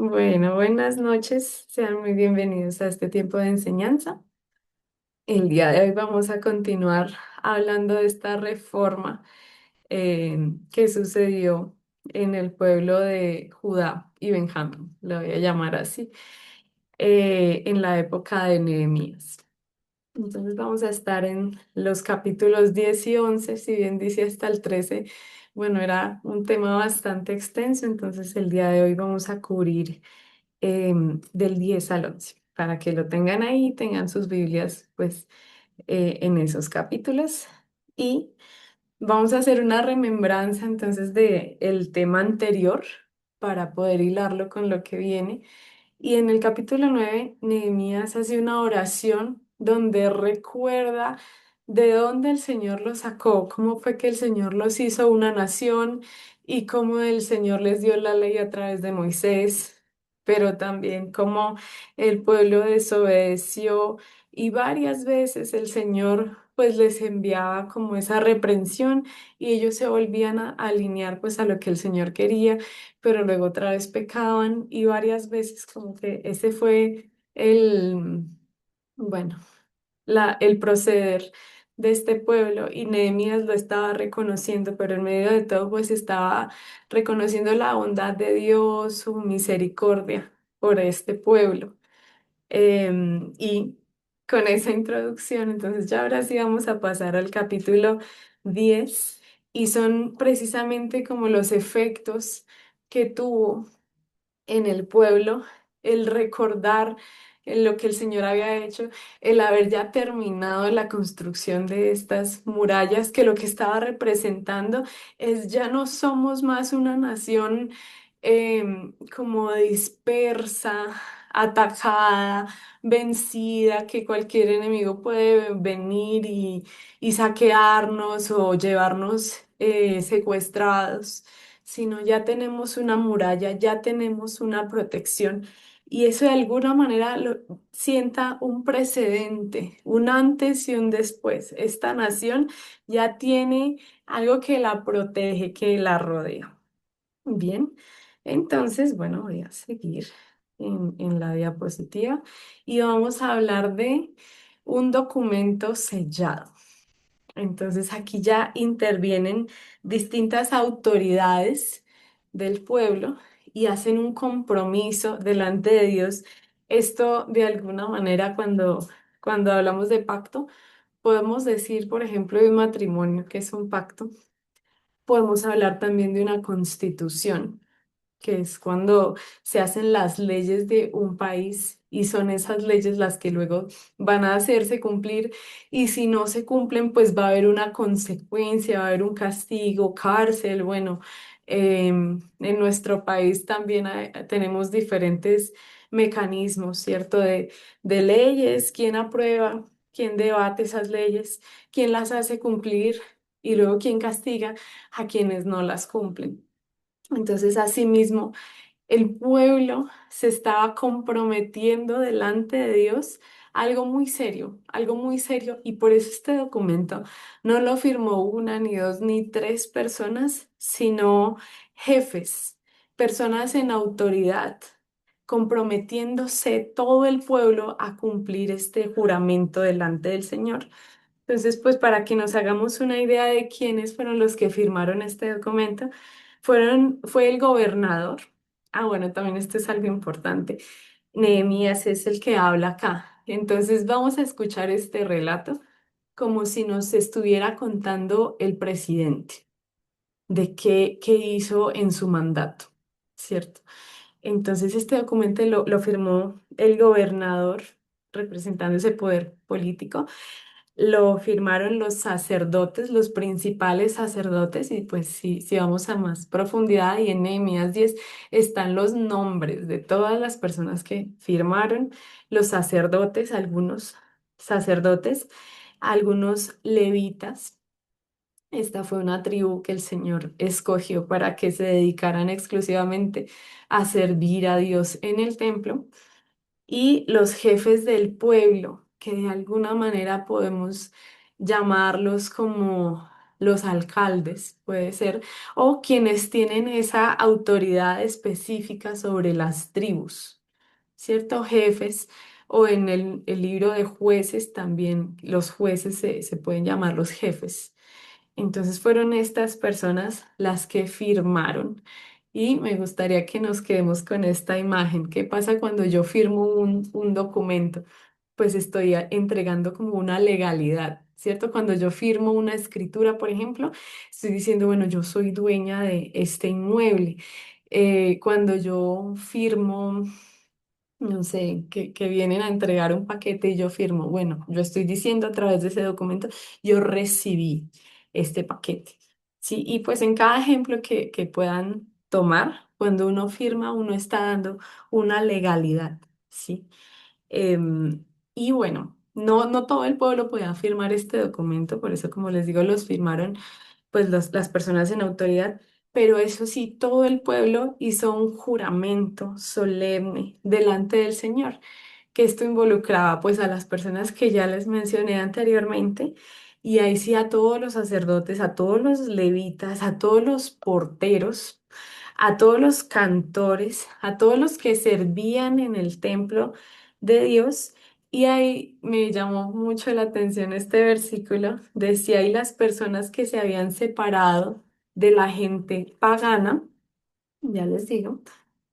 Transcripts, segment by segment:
Bueno, buenas noches, sean muy bienvenidos a este tiempo de enseñanza. El día de hoy vamos a continuar hablando de esta reforma que sucedió en el pueblo de Judá y Benjamín, lo voy a llamar así, en la época de Nehemías. Entonces vamos a estar en los capítulos 10 y 11, si bien dice hasta el 13. Bueno, era un tema bastante extenso, entonces el día de hoy vamos a cubrir del 10 al 11 para que lo tengan ahí, tengan sus Biblias pues en esos capítulos. Y vamos a hacer una remembranza entonces de el tema anterior para poder hilarlo con lo que viene. Y en el capítulo 9 Nehemías hace una oración donde recuerda de dónde el Señor los sacó, cómo fue que el Señor los hizo una nación y cómo el Señor les dio la ley a través de Moisés, pero también cómo el pueblo desobedeció y varias veces el Señor pues les enviaba como esa reprensión y ellos se volvían a alinear pues a lo que el Señor quería, pero luego otra vez pecaban y varias veces como que ese fue bueno, el proceder de este pueblo y Nehemías lo estaba reconociendo, pero en medio de todo pues estaba reconociendo la bondad de Dios, su misericordia por este pueblo. Y con esa introducción, entonces ya ahora sí vamos a pasar al capítulo 10 y son precisamente como los efectos que tuvo en el pueblo, el recordar lo que el Señor había hecho, el haber ya terminado la construcción de estas murallas, que lo que estaba representando es ya no somos más una nación como dispersa, atacada, vencida, que cualquier enemigo puede venir y saquearnos o llevarnos secuestrados, sino ya tenemos una muralla, ya tenemos una protección y eso de alguna manera sienta un precedente, un antes y un después. Esta nación ya tiene algo que la protege, que la rodea. Bien, entonces, bueno, voy a seguir en la diapositiva y vamos a hablar de un documento sellado. Entonces aquí ya intervienen distintas autoridades del pueblo y hacen un compromiso delante de Dios. Esto de alguna manera cuando hablamos de pacto, podemos decir, por ejemplo, de un matrimonio, que es un pacto. Podemos hablar también de una constitución, que es cuando se hacen las leyes de un país y son esas leyes las que luego van a hacerse cumplir y si no se cumplen, pues va a haber una consecuencia, va a haber un castigo, cárcel. Bueno, en nuestro país también tenemos diferentes mecanismos, ¿cierto? De leyes, quién aprueba, quién debate esas leyes, quién las hace cumplir y luego quién castiga a quienes no las cumplen. Entonces, asimismo, el pueblo se estaba comprometiendo delante de Dios algo muy serio, y por eso este documento no lo firmó una, ni dos, ni tres personas, sino jefes, personas en autoridad, comprometiéndose todo el pueblo a cumplir este juramento delante del Señor. Entonces, pues para que nos hagamos una idea de quiénes fueron los que firmaron este documento, fue el gobernador. Ah, bueno, también esto es algo importante. Nehemías es el que habla acá. Entonces vamos a escuchar este relato como si nos estuviera contando el presidente de qué hizo en su mandato, ¿cierto? Entonces este documento lo firmó el gobernador representando ese poder político, lo firmaron los sacerdotes, los principales sacerdotes, y pues si vamos a más profundidad, y en Nehemías 10 están los nombres de todas las personas que firmaron, los sacerdotes, algunos sacerdotes, algunos levitas. Esta fue una tribu que el Señor escogió para que se dedicaran exclusivamente a servir a Dios en el templo y los jefes del pueblo, que de alguna manera podemos llamarlos como los alcaldes, puede ser, o quienes tienen esa autoridad específica sobre las tribus, ¿cierto? Jefes, o en el libro de jueces también los jueces se pueden llamar los jefes. Entonces fueron estas personas las que firmaron y me gustaría que nos quedemos con esta imagen. ¿Qué pasa cuando yo firmo un documento? Pues estoy entregando como una legalidad, ¿cierto? Cuando yo firmo una escritura, por ejemplo, estoy diciendo, bueno, yo soy dueña de este inmueble. Cuando yo firmo, no sé, que vienen a entregar un paquete y yo firmo, bueno, yo estoy diciendo a través de ese documento, yo recibí este paquete. Sí, y pues en cada ejemplo que puedan tomar, cuando uno firma, uno está dando una legalidad, ¿sí? Y bueno, no todo el pueblo podía firmar este documento, por eso, como les digo, los firmaron pues las personas en autoridad, pero eso sí, todo el pueblo hizo un juramento solemne delante del Señor, que esto involucraba pues a las personas que ya les mencioné anteriormente, y ahí sí a todos los sacerdotes, a todos los levitas, a todos los porteros, a todos los cantores, a todos los que servían en el templo de Dios. Y ahí me llamó mucho la atención este versículo. Decía, y las personas que se habían separado de la gente pagana, ya les digo,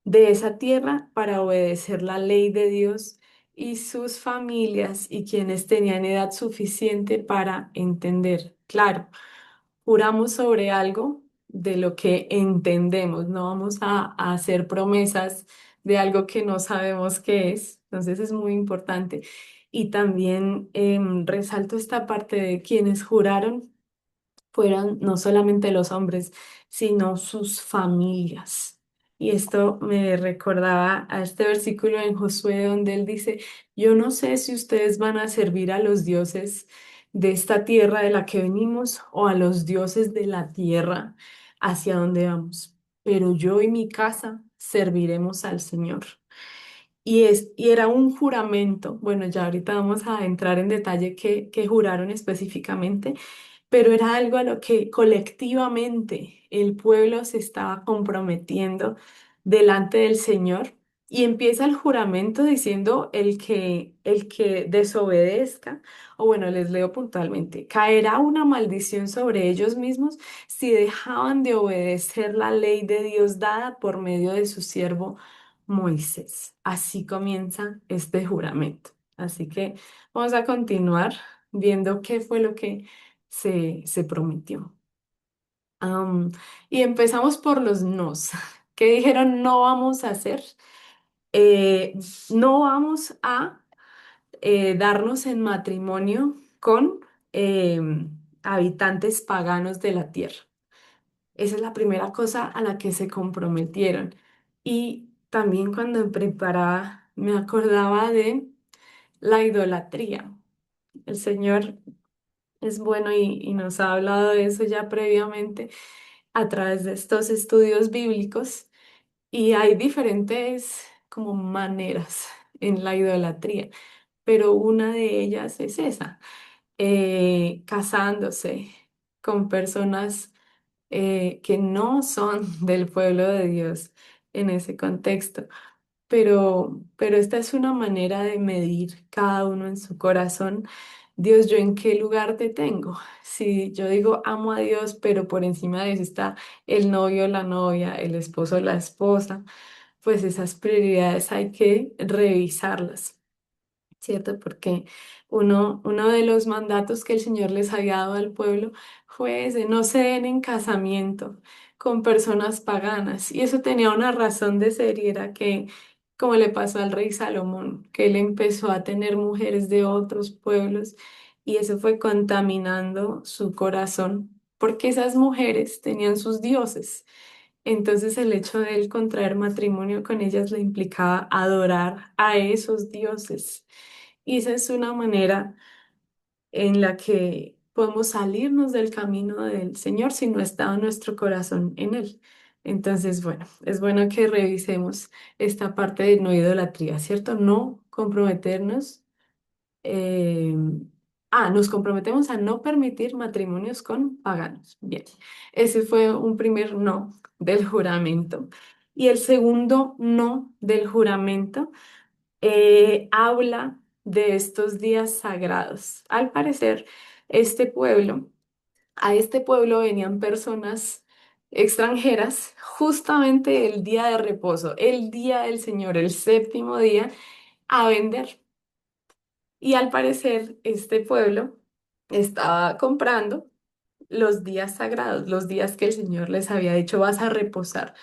de esa tierra para obedecer la ley de Dios y sus familias y quienes tenían edad suficiente para entender. Claro, juramos sobre algo de lo que entendemos, no vamos a hacer promesas de algo que no sabemos qué es, entonces es muy importante. Y también resalto esta parte de quienes juraron fueron no solamente los hombres, sino sus familias. Y esto me recordaba a este versículo en Josué donde él dice, yo no sé si ustedes van a servir a los dioses de esta tierra de la que venimos o a los dioses de la tierra hacia donde vamos, pero yo y mi casa serviremos al Señor. Y era un juramento, bueno, ya ahorita vamos a entrar en detalle qué juraron específicamente, pero era algo a lo que colectivamente el pueblo se estaba comprometiendo delante del Señor. Y empieza el juramento diciendo el que desobedezca, o bueno, les leo puntualmente, caerá una maldición sobre ellos mismos si dejaban de obedecer la ley de Dios dada por medio de su siervo Moisés. Así comienza este juramento. Así que vamos a continuar viendo qué fue lo que se prometió. Am, y empezamos por los nos, que dijeron no vamos a hacer, eh, no vamos a darnos en matrimonio con habitantes paganos de la tierra. Esa es la primera cosa a la que se comprometieron. Y también cuando me preparaba me acordaba de la idolatría. El Señor es bueno y nos ha hablado de eso ya previamente a través de estos estudios bíblicos y hay diferentes como maneras en la idolatría, pero una de ellas es esa, casándose con personas que no son del pueblo de Dios en ese contexto. Pero esta es una manera de medir cada uno en su corazón. Dios, ¿yo en qué lugar te tengo? Si yo digo amo a Dios, pero por encima de eso está el novio, la novia, el esposo, la esposa, pues esas prioridades hay que revisarlas. ¿Cierto? Porque uno de los mandatos que el Señor les había dado al pueblo fue ese, no se den en casamiento con personas paganas. Y eso tenía una razón de ser y era que, como le pasó al rey Salomón, que él empezó a tener mujeres de otros pueblos y eso fue contaminando su corazón, porque esas mujeres tenían sus dioses. Entonces el hecho de él contraer matrimonio con ellas le implicaba adorar a esos dioses. Y esa es una manera en la que podemos salirnos del camino del Señor si no está nuestro corazón en Él. Entonces, bueno, es bueno que revisemos esta parte de no idolatría, ¿cierto? No comprometernos eh, Nos comprometemos a no permitir matrimonios con paganos. Bien, ese fue un primer no del juramento. Y el segundo no del juramento habla de estos días sagrados. Al parecer, este pueblo, a este pueblo venían personas extranjeras justamente el día de reposo, el día del Señor, el séptimo día, a vender. Y al parecer, este pueblo estaba comprando los días sagrados, los días que el Señor les había dicho, vas a reposar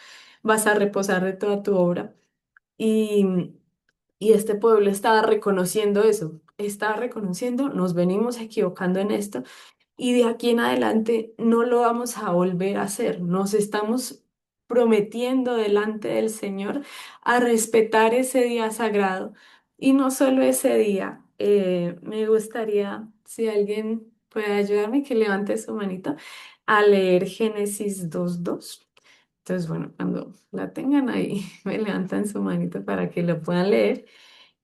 de toda tu obra. Y, y este pueblo estaba reconociendo eso, estaba reconociendo, nos venimos equivocando en esto y de aquí en adelante no lo vamos a volver a hacer. Nos estamos prometiendo delante del Señor a respetar ese día sagrado. Y no solo ese día, me gustaría, si alguien puede ayudarme, que levante su manito a leer Génesis 2:2. Entonces, bueno, cuando la tengan ahí, me levantan su manito para que lo puedan leer.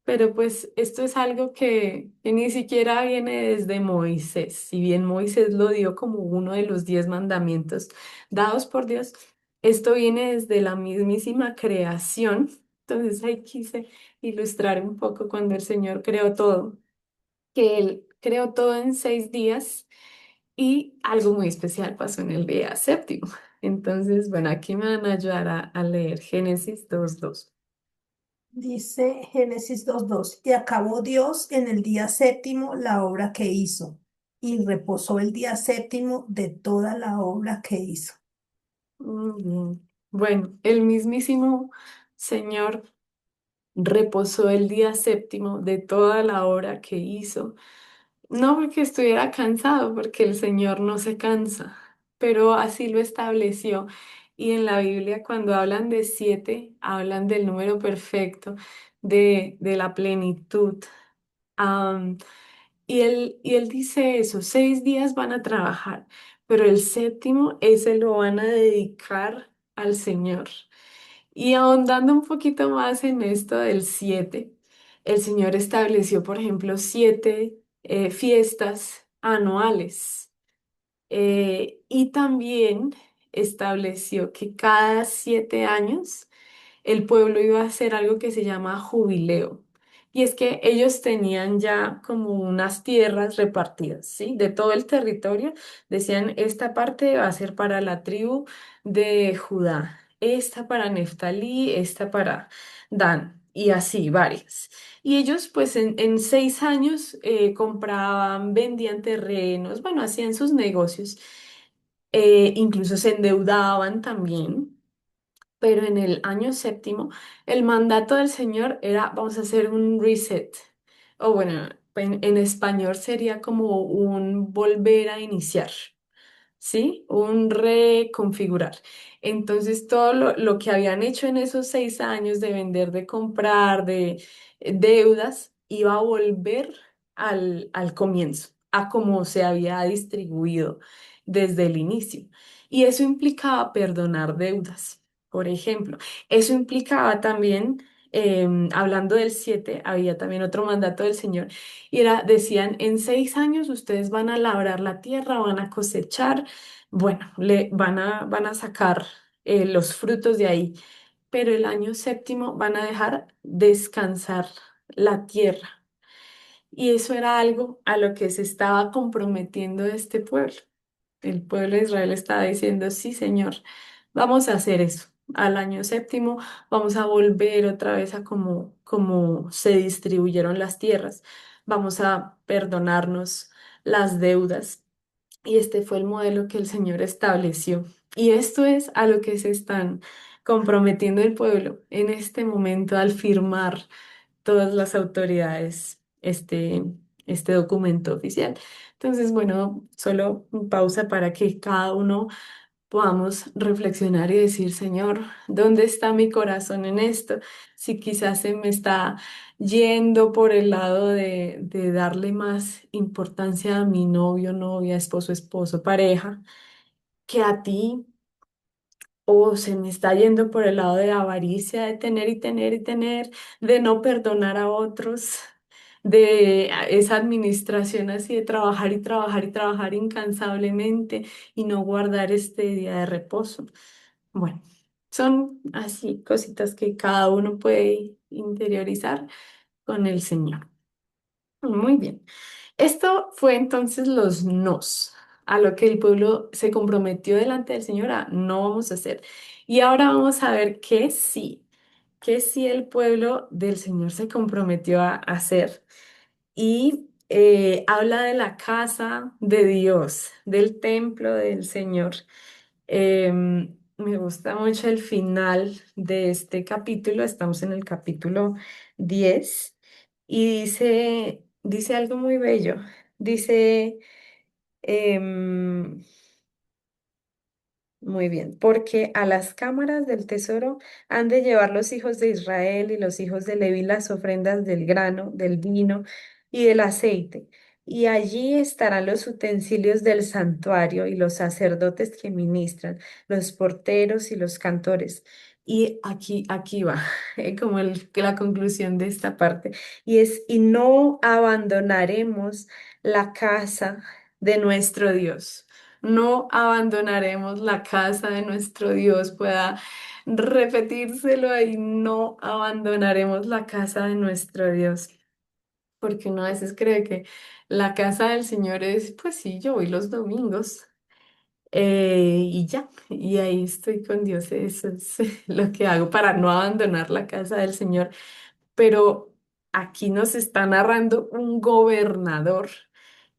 Pero pues esto es algo que ni siquiera viene desde Moisés. Si bien Moisés lo dio como uno de los 10 mandamientos dados por Dios, esto viene desde la mismísima creación. Entonces ahí quise ilustrar un poco cuando el Señor creó todo, que Él creó todo en 6 días y algo muy especial pasó en el día séptimo. Entonces, bueno, aquí me van a ayudar a leer Génesis 2:2. Dice Génesis 2:2, y acabó Dios en el día séptimo la obra que hizo, y reposó el día séptimo de toda la obra que hizo. Muy bien. Bueno, el mismísimo Señor reposó el día séptimo de toda la obra que hizo. No porque estuviera cansado, porque el Señor no se cansa, pero así lo estableció. Y en la Biblia, cuando hablan de 7, hablan del número perfecto, de la plenitud. Am, y él dice eso, 6 días van a trabajar, pero el séptimo, ese lo van a dedicar al Señor. Y ahondando un poquito más en esto del 7, el Señor estableció, por ejemplo, 7 fiestas anuales. Y también estableció que cada 7 años el pueblo iba a hacer algo que se llama jubileo. Y es que ellos tenían ya como unas tierras repartidas, ¿sí? De todo el territorio. Decían, esta parte va a ser para la tribu de Judá, esta para Neftalí, esta para Dan, y así varias. Y ellos pues en 6 años compraban, vendían terrenos, bueno, hacían sus negocios, incluso se endeudaban también. Pero en el año séptimo, el mandato del Señor era, vamos a hacer un reset. O bueno, en español sería como un volver a iniciar. ¿Sí? Un reconfigurar. Entonces, todo lo que habían hecho en esos 6 años de vender, de comprar, de deudas, iba a volver al comienzo, a cómo se había distribuido desde el inicio. Y eso implicaba perdonar deudas, por ejemplo. Eso implicaba también, hablando del 7, había también otro mandato del Señor y era, decían, en 6 años ustedes van a labrar la tierra, van a cosechar, bueno, van a sacar los frutos de ahí, pero el año séptimo van a dejar descansar la tierra. Y eso era algo a lo que se estaba comprometiendo este pueblo. El pueblo de Israel estaba diciendo, sí, Señor, vamos a hacer eso. Al año séptimo vamos a volver otra vez a como se distribuyeron las tierras. Vamos a perdonarnos las deudas. Y este fue el modelo que el Señor estableció. Y esto es a lo que se están comprometiendo el pueblo en este momento al firmar todas las autoridades este documento oficial. Entonces, bueno, solo pausa para que cada uno podamos reflexionar y decir, Señor, ¿dónde está mi corazón en esto? Si quizás se me está yendo por el lado de darle más importancia a mi novio, novia, esposo, esposo, pareja, que a ti, o se me está yendo por el lado de avaricia, de tener y tener y tener, de no perdonar a otros, de esa administración así de trabajar y trabajar y trabajar incansablemente y no guardar este día de reposo. Bueno, son así cositas que cada uno puede interiorizar con el Señor. Muy bien. Esto fue entonces los nos, a lo que el pueblo se comprometió delante del Señor a no vamos a hacer. Y ahora vamos a ver qué sí el pueblo del Señor se comprometió a hacer. Y habla de la casa de Dios, del templo del Señor. Me gusta mucho el final de este capítulo, estamos en el capítulo 10 y dice algo muy bello. Dice, em, muy bien, porque a las cámaras del tesoro han de llevar los hijos de Israel y los hijos de Leví las ofrendas del grano, del vino y del aceite. Y allí estarán los utensilios del santuario y los sacerdotes que ministran, los porteros y los cantores. Y aquí va, como la conclusión de esta parte. Y es, y no abandonaremos la casa de nuestro Dios. No abandonaremos la casa de nuestro Dios. Pueda repetírselo ahí, no abandonaremos la casa de nuestro Dios. Porque uno a veces cree que la casa del Señor es, pues sí, yo voy los domingos y ya, y ahí estoy con Dios. Eso es lo que hago para no abandonar la casa del Señor. Pero aquí nos está narrando un gobernador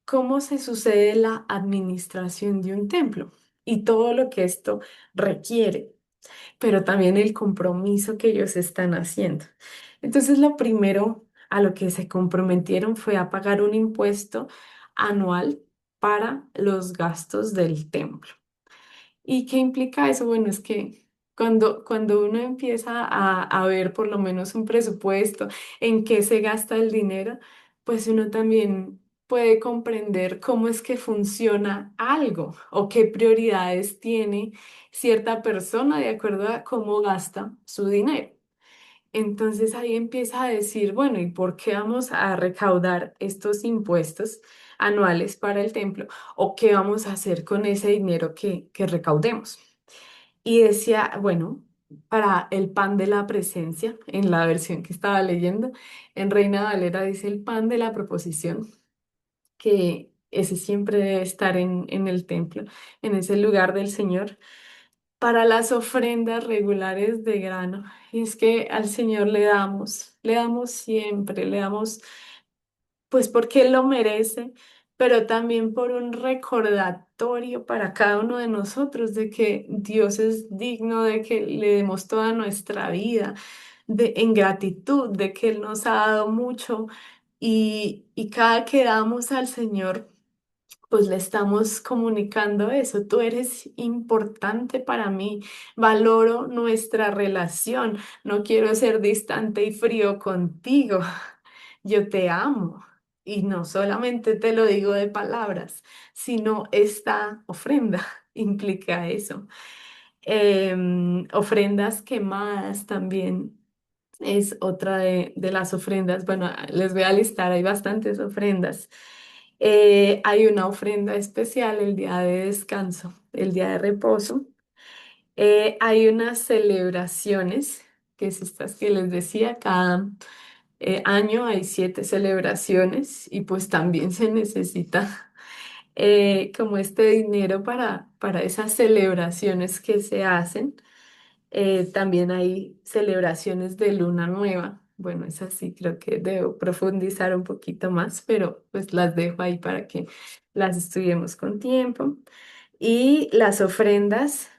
cómo se sucede la administración de un templo y todo lo que esto requiere, pero también el compromiso que ellos están haciendo. Entonces, lo primero a lo que se comprometieron fue a pagar un impuesto anual para los gastos del templo. ¿Y qué implica eso? Bueno, es que cuando uno empieza a ver por lo menos un presupuesto, en qué se gasta el dinero, pues uno también puede comprender cómo es que funciona algo o qué prioridades tiene cierta persona de acuerdo a cómo gasta su dinero. Entonces ahí empieza a decir, bueno, ¿y por qué vamos a recaudar estos impuestos anuales para el templo? ¿O qué vamos a hacer con ese dinero que recaudemos? Y decía, bueno, para el pan de la presencia, en la versión que estaba leyendo, en Reina Valera dice el pan de la proposición, que ese siempre debe estar en el templo, en ese lugar del Señor para las ofrendas regulares de grano. Y es que al Señor le damos siempre, le damos pues porque Él lo merece, pero también por un recordatorio para cada uno de nosotros de que Dios es digno de que le demos toda nuestra vida en gratitud, de que Él nos ha dado mucho y cada que damos al Señor pues le estamos comunicando eso. Tú eres importante para mí. Valoro nuestra relación. No quiero ser distante y frío contigo. Yo te amo. Y no solamente te lo digo de palabras, sino esta ofrenda implica eso. Ofrendas quemadas también es otra de las ofrendas. Bueno, les voy a listar, hay bastantes ofrendas. Hay una ofrenda especial el día de descanso, el día de reposo. Hay unas celebraciones, que es estas que les decía, cada año hay 7 celebraciones y pues también se necesita como este dinero para esas celebraciones que se hacen. También hay celebraciones de luna nueva. Bueno, esas sí creo que debo profundizar un poquito más, pero pues las dejo ahí para que las estudiemos con tiempo. Y las ofrendas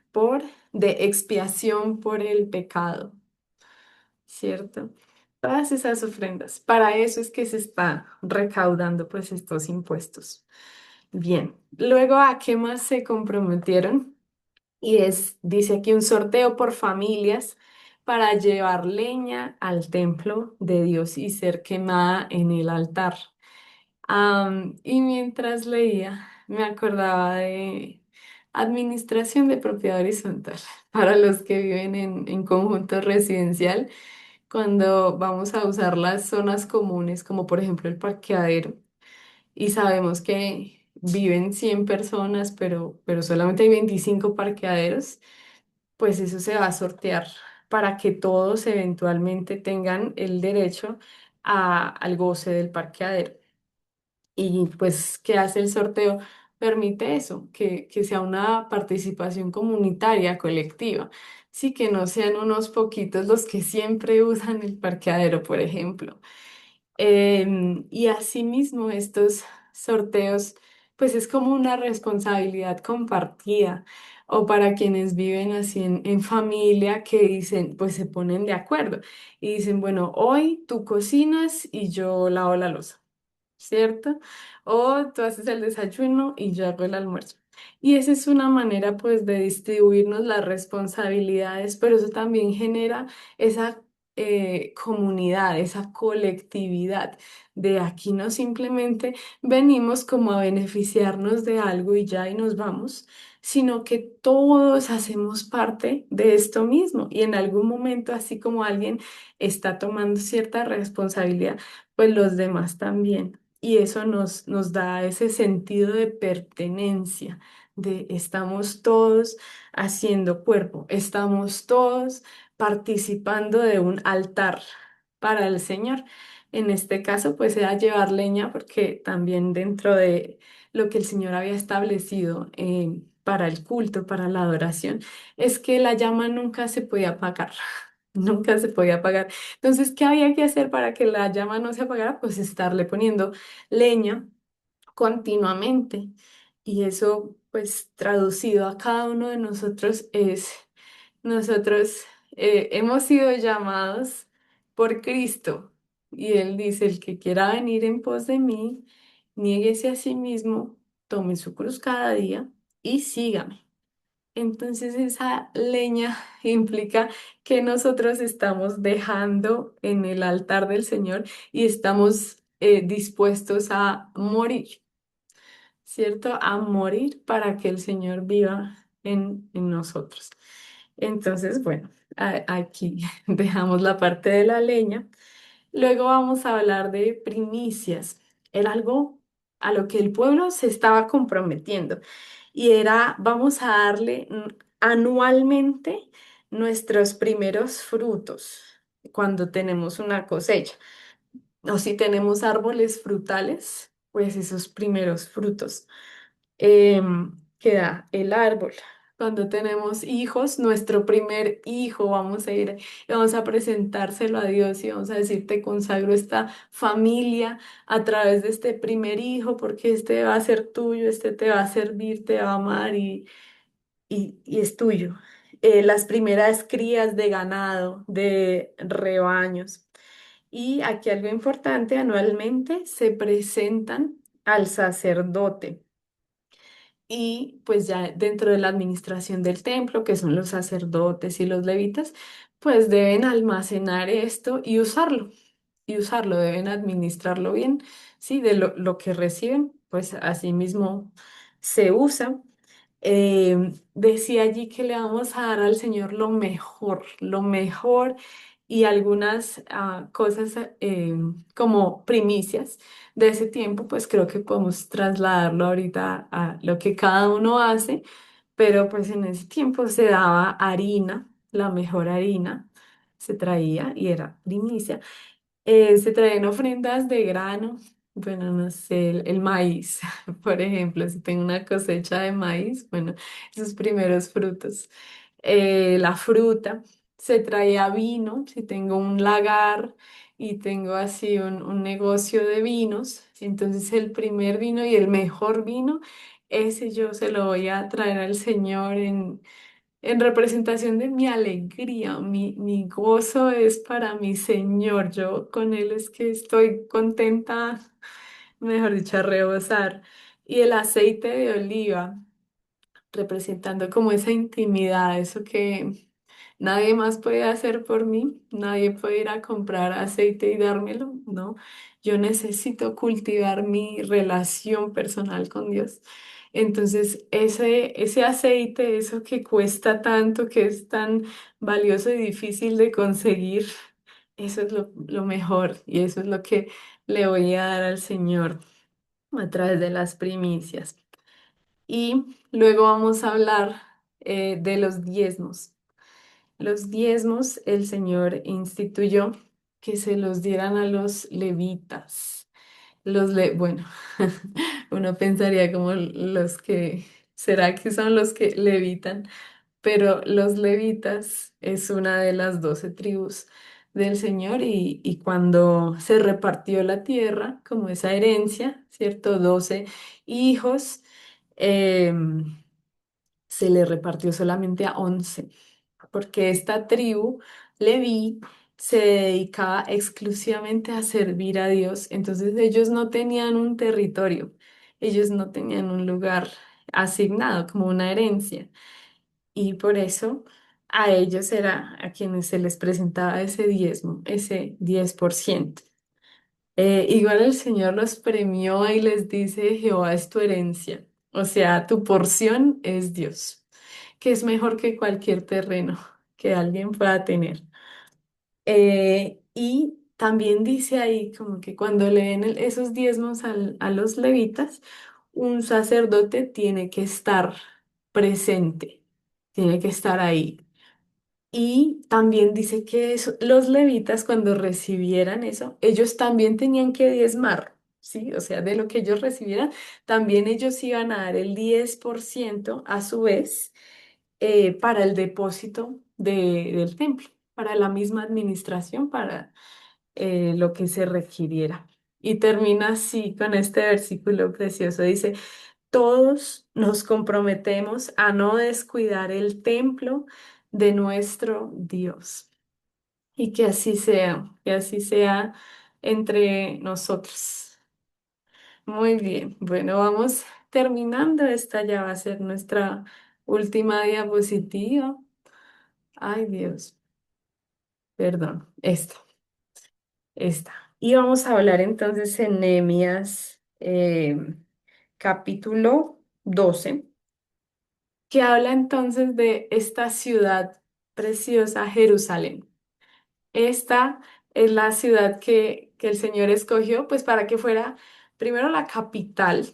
de expiación por el pecado, ¿cierto? Todas esas ofrendas. Para eso es que se está recaudando pues estos impuestos. Bien, luego, ¿a qué más se comprometieron? Y dice aquí un sorteo por familias para llevar leña al templo de Dios y ser quemada en el altar. Y mientras leía, me acordaba de administración de propiedad horizontal para los que viven en conjunto residencial. cuando vamos a usar las zonas comunes, como por ejemplo el parqueadero, y sabemos que viven 100 personas, pero solamente hay 25 parqueaderos, pues eso se va a sortear para que todos eventualmente tengan el derecho al goce del parqueadero. Y pues, ¿qué hace el sorteo? Permite eso, que sea una participación comunitaria, colectiva. Sí, que no sean unos poquitos los que siempre usan el parqueadero, por ejemplo. Y asimismo, estos sorteos, pues es como una responsabilidad compartida. O para quienes viven así en familia que dicen, pues se ponen de acuerdo y dicen, bueno, hoy tú cocinas y yo lavo la loza. ¿Cierto? O tú haces el desayuno y yo hago el almuerzo. Y esa es una manera pues de distribuirnos las responsabilidades, pero eso también genera esa comunidad, esa colectividad de aquí no simplemente venimos como a beneficiarnos de algo y ya y nos vamos, sino que todos hacemos parte de esto mismo y en algún momento, así como alguien está tomando cierta responsabilidad, pues los demás también. Y eso nos da ese sentido de pertenencia, de estamos todos haciendo cuerpo, estamos todos participando de un altar para el Señor. En este caso, pues era llevar leña, porque también dentro de lo que el Señor había establecido para el culto, para la adoración, es que la llama nunca se podía apagar. Nunca se podía apagar. Entonces, ¿qué había que hacer para que la llama no se apagara? Pues estarle poniendo leña continuamente. Y eso, pues traducido a cada uno de nosotros es, nosotros hemos sido llamados por Cristo. Y Él dice, el que quiera venir en pos de mí, niéguese a sí mismo, tome su cruz cada día y sígame. Entonces esa leña implica que nosotros estamos dejando en el altar del Señor y estamos dispuestos a morir, ¿cierto? A morir para que el Señor viva en nosotros. Entonces, bueno, aquí dejamos la parte de la leña. Luego vamos a hablar de primicias. Era algo a lo que el pueblo se estaba comprometiendo y era, vamos a darle anualmente nuestros primeros frutos cuando tenemos una cosecha. O si tenemos árboles frutales, pues esos primeros frutos que da el árbol. Cuando tenemos hijos, nuestro primer hijo, vamos a ir y vamos a presentárselo a Dios y vamos a decir, te consagro esta familia a través de este primer hijo, porque este va a ser tuyo, este te va a servir, te va a amar y es tuyo. Las primeras crías de ganado, de rebaños. Y aquí algo importante, anualmente se presentan al sacerdote y pues ya dentro de la administración del templo, que son los sacerdotes y los levitas, pues deben almacenar esto y usarlo, deben administrarlo bien, ¿sí? De lo que reciben, pues así mismo se usa. Decía allí que le vamos a dar al Señor lo mejor y algunas cosas como primicias de ese tiempo, pues creo que podemos trasladarlo ahorita a lo que cada uno hace, pero pues en ese tiempo se daba harina, la mejor harina se traía y era primicia. Se traen ofrendas de grano, bueno, no sé, el maíz, por ejemplo, si tengo una cosecha de maíz, bueno, esos primeros frutos. La fruta, se traía vino, si tengo un lagar y tengo así un negocio de vinos, entonces el primer vino y el mejor vino, ese yo se lo voy a traer al Señor en representación de mi alegría, mi gozo es para mi Señor. Yo con Él es que estoy contenta, mejor dicho, a rebosar. Y el aceite de oliva, representando como esa intimidad, eso que nadie más puede hacer por mí, nadie puede ir a comprar aceite y dármelo, ¿no? Yo necesito cultivar mi relación personal con Dios. Entonces, ese aceite, eso que cuesta tanto, que es tan valioso y difícil de conseguir, eso es lo mejor y eso es lo que le voy a dar al Señor a través de las primicias. Y luego vamos a hablar de los diezmos. Los diezmos el Señor instituyó que se los dieran a los levitas. Bueno, uno pensaría como los que, ¿será que son los que levitan? Pero los levitas es una de las 12 tribus del Señor y cuando se repartió la tierra como esa herencia, ¿cierto? 12 hijos, em, se le repartió solamente a 11 porque esta tribu, Leví, se dedicaba exclusivamente a servir a Dios. Entonces ellos no tenían un territorio, ellos no tenían un lugar asignado como una herencia. Y por eso a ellos era a quienes se les presentaba ese diezmo, ese 10%. Igual el Señor los premió y les dice, Jehová es tu herencia, o sea, tu porción es Dios, que es mejor que cualquier terreno que alguien pueda tener. Y también dice ahí como que cuando le den esos diezmos a los levitas, un sacerdote tiene que estar presente, tiene que estar ahí. Y también dice que los levitas cuando recibieran eso, ellos también tenían que diezmar, ¿sí? O sea, de lo que ellos recibieran, también ellos iban a dar el 10% a su vez para el depósito del templo, para la misma administración, para lo que se requiriera. Y termina así con este versículo precioso, dice, todos nos comprometemos a no descuidar el templo de nuestro Dios. Y que así sea entre nosotros. Muy bien, bueno, vamos terminando. Esta ya va a ser nuestra última diapositiva. Ay, Dios, perdón, esta. Y vamos a hablar entonces en Nehemías capítulo 12 que habla entonces de esta ciudad preciosa, Jerusalén. Esta es la ciudad que el Señor escogió, pues para que fuera primero la capital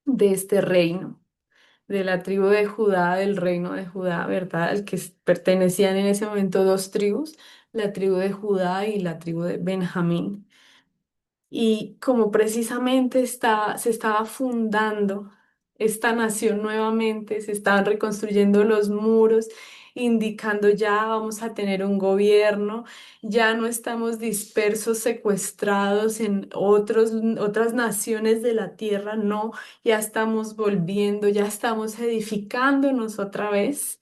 de este reino, de la tribu de Judá, del reino de Judá, ¿verdad? Al que pertenecían en ese momento dos tribus, la tribu de Judá y la tribu de Benjamín. Y como precisamente se estaba fundando esta nación nuevamente, se estaban reconstruyendo los muros, indicando ya vamos a tener un gobierno, ya no estamos dispersos, secuestrados en otras naciones de la tierra, no, ya estamos volviendo, ya estamos edificándonos otra vez.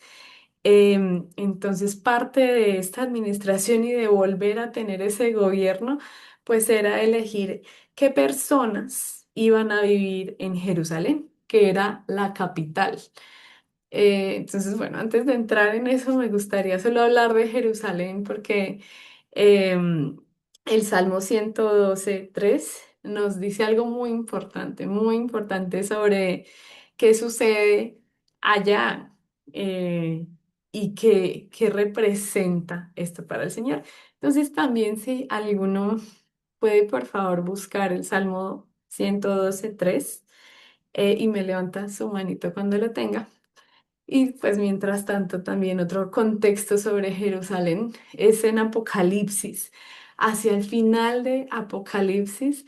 Entonces, parte de esta administración y de volver a tener ese gobierno, pues era elegir qué personas iban a vivir en Jerusalén, que era la capital. Entonces, bueno, antes de entrar en eso, me gustaría solo hablar de Jerusalén porque em, el Salmo 112:3 nos dice algo muy importante sobre qué sucede allá eh, y qué representa esto para el Señor. Entonces, también si alguno puede, por favor, buscar el Salmo 112:3 y me levanta su manito cuando lo tenga. Y pues mientras tanto también otro contexto sobre Jerusalén es en Apocalipsis. Hacia el final de Apocalipsis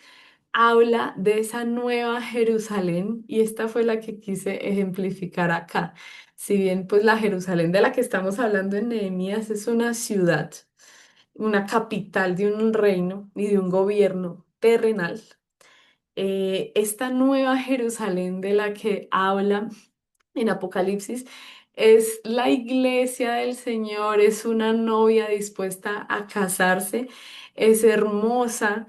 habla de esa nueva Jerusalén y esta fue la que quise ejemplificar acá. Si bien pues la Jerusalén de la que estamos hablando en Nehemías es una ciudad, una capital de un reino y de un gobierno terrenal, esta nueva Jerusalén de la que habla en Apocalipsis es la iglesia del Señor, es una novia dispuesta a casarse, es hermosa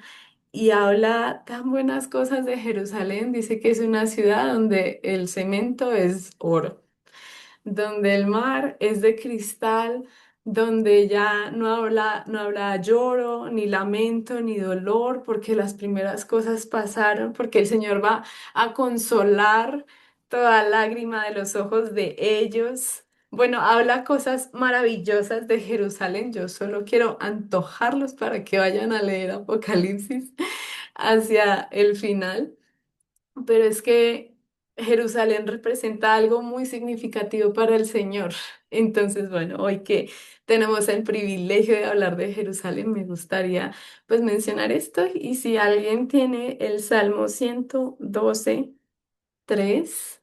y habla tan buenas cosas de Jerusalén. Dice que es una ciudad donde el cemento es oro, donde el mar es de cristal, donde ya no habrá lloro, ni lamento, ni dolor, porque las primeras cosas pasaron, porque el Señor va a consolar toda lágrima de los ojos de ellos. Bueno, habla cosas maravillosas de Jerusalén. Yo solo quiero antojarlos para que vayan a leer Apocalipsis hacia el final. Pero es que Jerusalén representa algo muy significativo para el Señor. Entonces, bueno, hoy que tenemos el privilegio de hablar de Jerusalén, me gustaría pues mencionar esto. Y si alguien tiene el Salmo 112:3,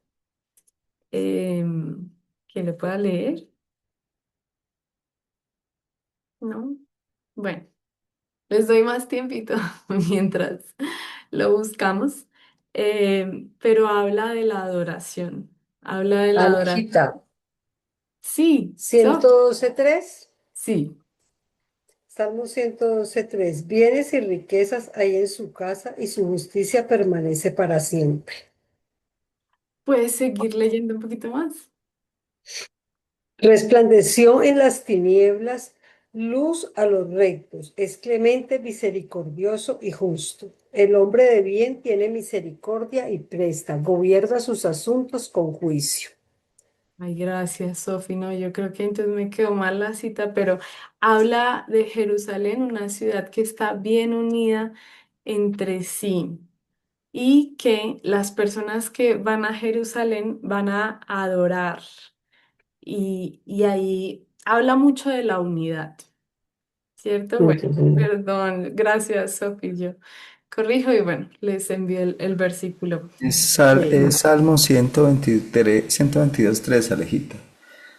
que le pueda leer, ¿no? Bueno, les doy más tiempito mientras lo buscamos. Pero habla de la adoración. Habla de la adoración. Alejita, Sí, ciento doce tres, sí, Salmo 112:3. Bienes y riquezas hay en su casa y su justicia permanece para siempre. puedes seguir leyendo un poquito más. Resplandeció en las tinieblas luz a los rectos. Es clemente, misericordioso y justo. El hombre de bien tiene misericordia y presta. Gobierna sus asuntos con juicio. Ay, gracias, Sofi. No, yo creo que entonces me quedó mal la cita, pero habla de Jerusalén, una ciudad que está bien unida entre sí y que las personas que van a Jerusalén van a adorar. Y ahí habla mucho de la unidad, ¿cierto? Bueno, Ujú. perdón, gracias, Sofi. Yo corrijo y bueno, les envío el versículo. Es Salmo 123, 122:3, Alejita.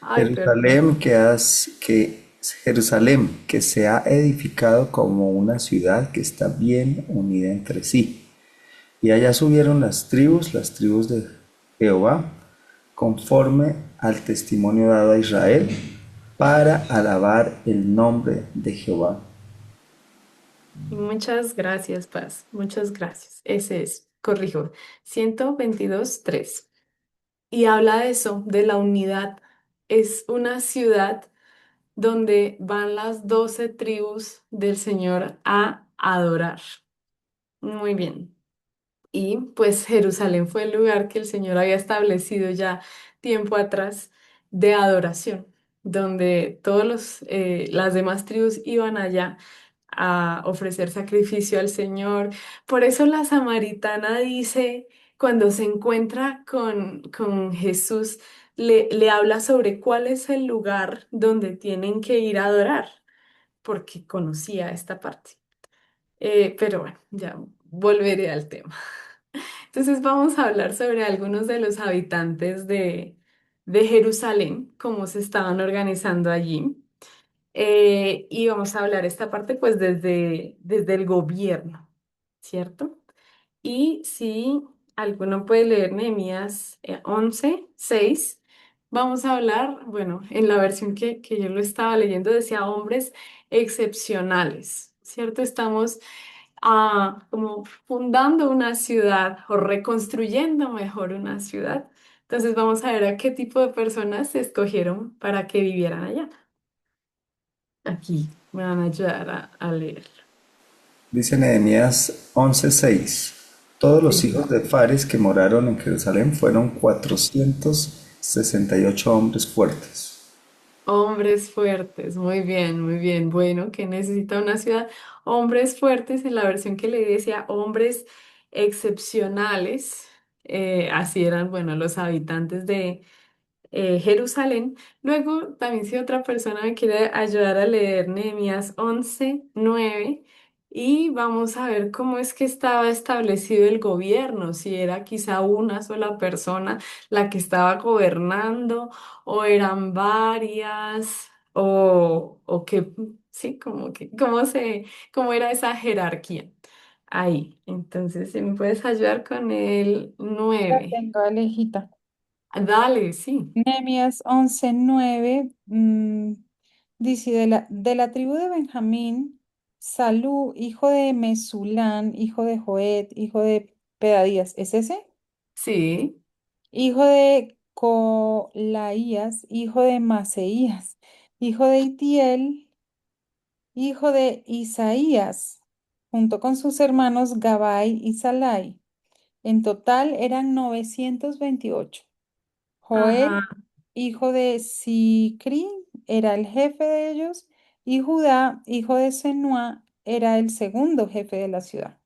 Ay, perdón. Jerusalén, que se ha edificado como una ciudad que está bien unida entre sí. Y allá subieron las tribus de Jehová, conforme al testimonio dado a Israel, para alabar el nombre de Jehová. Muchas gracias, Paz. Muchas gracias. Ese es, corrijo, 122:3. Y habla de eso, de la unidad. Es una ciudad donde van las 12 tribus del Señor a adorar. Muy bien. Y pues Jerusalén fue el lugar que el Señor había establecido ya tiempo atrás de adoración, donde las demás tribus iban allá a ofrecer sacrificio al Señor. Por eso la samaritana dice, cuando se encuentra con Jesús, le habla sobre cuál es el lugar donde tienen que ir a adorar, porque conocía esta parte. Pero bueno, ya volveré al tema. Entonces vamos a hablar sobre algunos de los habitantes de Jerusalén, cómo se estaban organizando allí. Y vamos a hablar esta parte pues desde el gobierno, ¿cierto? Y si alguno puede leer Nehemías 11:6, vamos a hablar, bueno, en la versión que yo lo estaba leyendo decía hombres excepcionales, ¿cierto? Estamos como fundando una ciudad o reconstruyendo mejor una ciudad. Entonces vamos a ver a qué tipo de personas se escogieron para que vivieran allá. Aquí me van a ayudar a leer. Dice Nehemías 11:6. Todos los Sí. hijos de Fares que moraron en Jerusalén fueron 468 hombres fuertes. Hombres fuertes, muy bien, muy bien. Bueno, ¿qué necesita una ciudad? Hombres fuertes, en la versión que le decía, hombres excepcionales. Así eran, bueno, los habitantes de Jerusalén. Luego, también si otra persona me quiere ayudar a leer Nehemías 11:9 y vamos a ver cómo es que estaba establecido el gobierno, si era quizá una sola persona la que estaba gobernando o eran varias o que, sí, cómo era esa jerarquía ahí. Entonces, si me puedes ayudar con el La 9. tengo, Alejita. Dale, sí. Nehemías 11:9 dice, de la tribu de Benjamín, Salú, hijo de Mesulán, hijo de Joed, hijo de Pedadías, ¿es ese? Sí. Hijo de Colaías, hijo de Maseías, hijo de Itiel, hijo de Isaías, junto con sus hermanos Gabai y Salai. En total eran 928. Joel Ajá. hijo de Sicri, era el jefe de ellos, y Judá, hijo de Senúa, era el segundo jefe de la ciudad.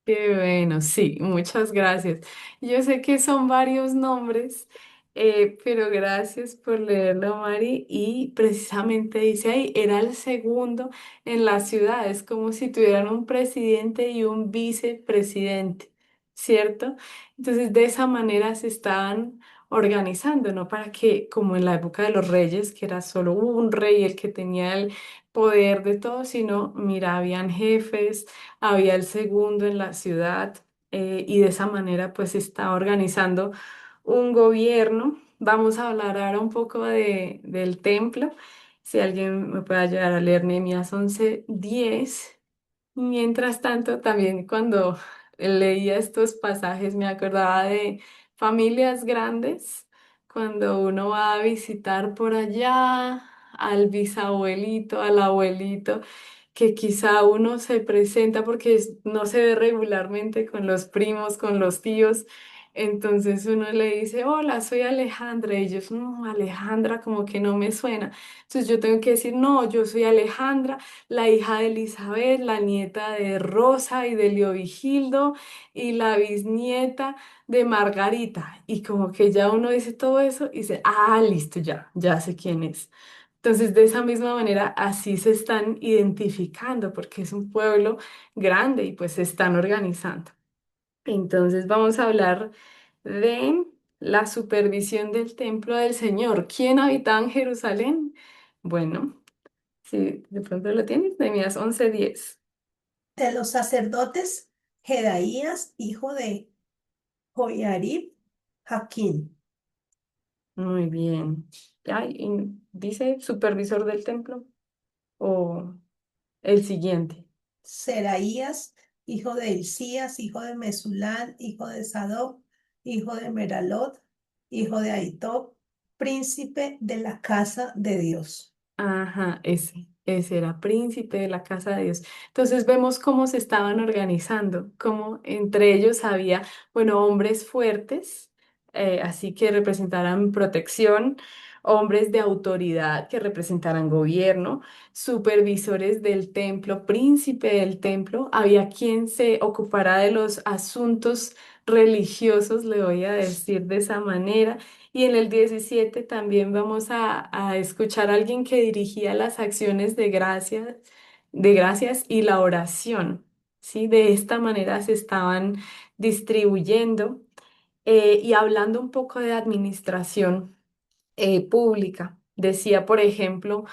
Qué bueno, sí, muchas gracias. Yo sé que son varios nombres, pero gracias por leerlo, Mari. Y precisamente dice ahí, era el segundo en la ciudad. Es como si tuvieran un presidente y un vicepresidente, ¿cierto? Entonces, de esa manera se estaban organizando, ¿no? Para que, como en la época de los reyes, que era solo un rey el que tenía el poder de todo, sino, mira, habían jefes, había el segundo en la ciudad, y de esa manera pues se está organizando un gobierno. Vamos a hablar ahora un poco del templo. Si alguien me puede ayudar a leer Nehemías 11:10. Mientras tanto, también cuando leía estos pasajes me acordaba de familias grandes, cuando uno va a visitar por allá al bisabuelito, al abuelito, que quizá uno se presenta porque no se ve regularmente con los primos, con los tíos. Entonces uno le dice, hola, soy Alejandra. Y ellos, no, Alejandra, como que no me suena. Entonces yo tengo que decir, no, yo soy Alejandra, la hija de Elizabeth, la nieta de Rosa y de Leovigildo y la bisnieta de Margarita. Y como que ya uno dice todo eso y dice, ah, listo, ya sé quién es. Entonces, de esa misma manera, así se están identificando porque es un pueblo grande y pues se están organizando. Entonces, vamos a hablar de la supervisión del templo del Señor. ¿Quién habitaba en Jerusalén? Bueno. Sí, de pronto lo tienes, Nehemías 11:10. De los sacerdotes, Jedaías, hijo de Joiarib, Jaquín, Muy bien. Ay, y dice supervisor del templo o el siguiente. Seraías, hijo de Hilcías, hijo de Mesulán, hijo de Sadoc, hijo de Meralot, hijo de Ahitob, príncipe de la casa de Dios. Ajá, ese era príncipe de la casa de Dios. Entonces vemos cómo se estaban organizando, cómo entre ellos había, bueno, hombres fuertes, así que representaran protección, hombres de autoridad que representaran gobierno, supervisores del templo, príncipe del templo, había quien se ocupara de los asuntos religiosos, le voy a decir de esa manera. Y en el 17 también vamos a escuchar a alguien que dirigía las acciones de gracias y la oración, ¿sí? De esta manera se estaban distribuyendo, y hablando un poco de administración pública. Decía, por ejemplo,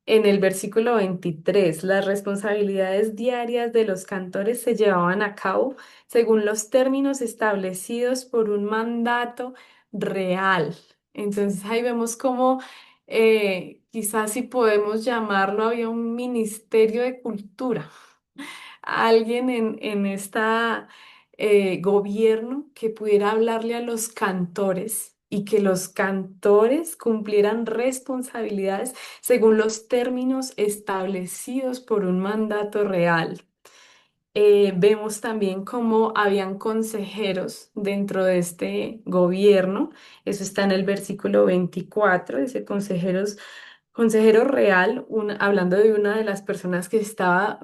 en el versículo 23, las responsabilidades diarias de los cantores se llevaban a cabo según los términos establecidos por un mandato real. Entonces ahí vemos cómo, quizás si podemos llamarlo, había un ministerio de cultura, alguien en esta gobierno que pudiera hablarle a los cantores y que los cantores cumplieran responsabilidades según los términos establecidos por un mandato real. Vemos también cómo habían consejeros dentro de este gobierno. Eso está en el versículo 24. Dice consejeros, consejero real, hablando de una de las personas que estaba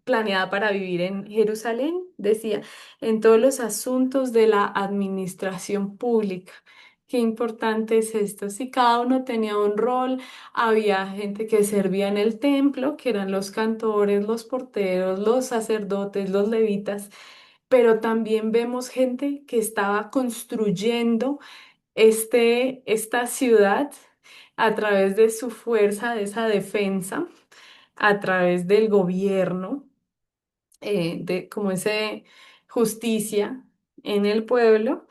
planeada para vivir en Jerusalén. Decía, en todos los asuntos de la administración pública. Qué importante es esto. Si cada uno tenía un rol, había gente que servía en el templo, que eran los cantores, los porteros, los sacerdotes, los levitas, pero también vemos gente que estaba construyendo esta ciudad a través de su fuerza, de esa defensa, a través del gobierno, de como ese justicia en el pueblo.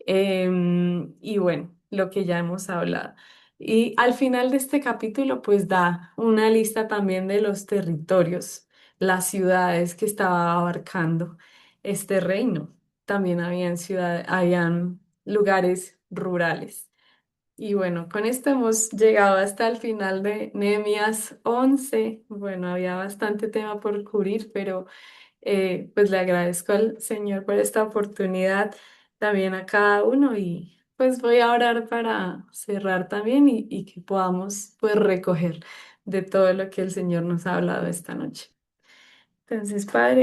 Y bueno, lo que ya hemos hablado. Y al final de este capítulo, pues da una lista también de los territorios, las ciudades que estaba abarcando este reino. También habían ciudades, habían lugares rurales. Y bueno, con esto hemos llegado hasta el final de Nehemías 11. Bueno, había bastante tema por cubrir, pero pues le agradezco al Señor por esta oportunidad, también a cada uno, y pues voy a orar para cerrar también y que podamos pues recoger de todo lo que el Señor nos ha hablado esta noche. Entonces, Padre.